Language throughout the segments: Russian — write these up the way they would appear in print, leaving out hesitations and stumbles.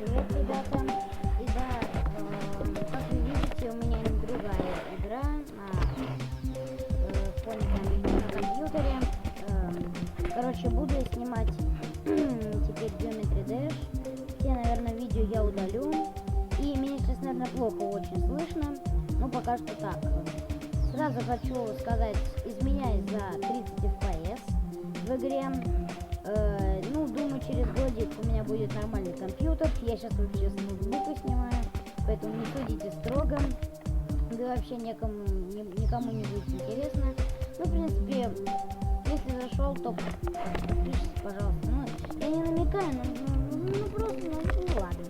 привет, ребята. И да, как вы видите, у меня другая игра на компьютере. Короче, буду я снимать теперь Geometry Dash. Все, наверное, видео я удалю. И меня сейчас, наверное, плохо очень слышно. Но пока что так. Сразу хочу сказать, извиняюсь за 30 FPS в игре. Ну, думаю, через годик у меня будет нормальный компьютер. Я сейчас вообще с ноутбука снимаю, поэтому не судите строго. Да вообще никому не будет интересно. Ну, в принципе, если зашел, то подпишитесь, пожалуйста. Ну, я не намекаю, ну просто, ну ладно.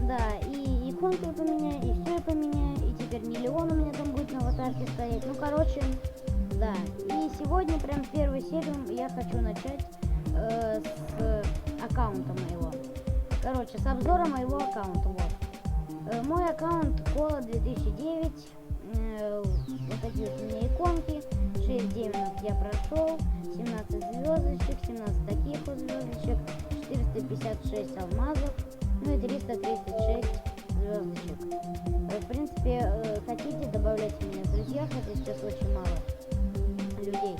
Да, и иконку поменяю, и все я поменяю, и теперь не Леон у меня там будет на аватарке стоять. Ну, короче, да. И сегодня прям первую серию я хочу начать с аккаунта моего. Короче, с обзора моего аккаунта. Вот. Мой аккаунт Кола 2009. Вот такие вот у меня иконки. 6 демонов я прошел. 17 звездочек, 17 таких вот звездочек. 456 алмазов. Ну и 336 звездочек. В принципе, хотите, добавляйте меня в друзья, хотя сейчас очень мало людей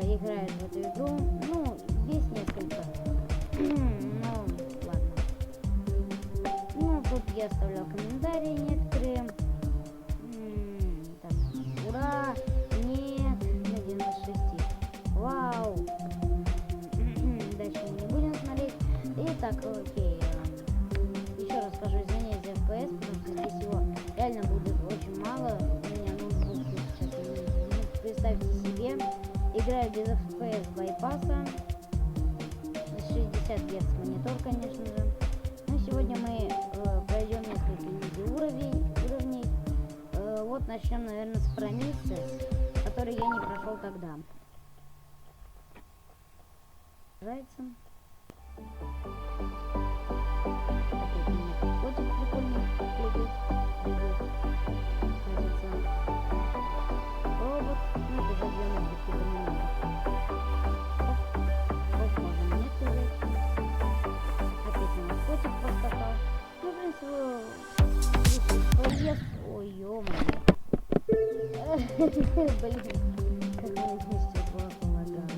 играют в эту игру. Ну, есть несколько. Ну, ладно. Ну, тут я оставлял комментарии некоторые. Так, ура! Нет, на 96. Вау! Дальше мы не будем смотреть. Итак, окей. Еще раз скажу, извиняюсь за FPS, потому что здесь его реально будет очень мало. У меня ноутбук сейчас, ну, представьте себе, играю без FPS байпаса. 60 Гц монитор, конечно же. Ну, сегодня мы пройдем несколько уровней. Вот начнем, наверное, с Promises, который я не прошел тогда. Нравится? Котик прикольный бегает. Робот. Ну, это забьем какие-то моменты. Оп, можно нет взять. Опять у нас котик поскакал. Ну, в принципе, поезд. Ой, ё-моё. Блин, как мы здесь все плохо лагало.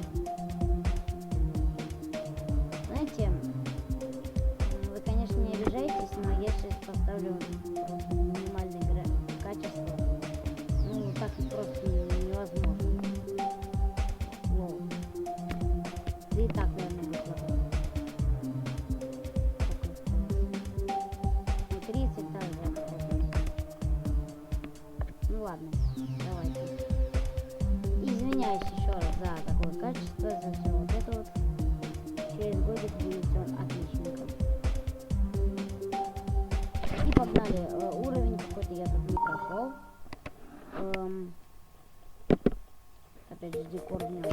Знаете, вы, конечно, не обижайтесь, но я сейчас поставлю просто минимальное качество. Ну, так просто невозможно. Лоу. Да и так, наверное, будет плохо. 30 также. Ну ладно, давайте. Извиняюсь еще раз за такое качество, за все вот это вот. Через годик будет все отличненько. И погнали. Уровень какой-то я тут не прошел. Опять же, декор в нем.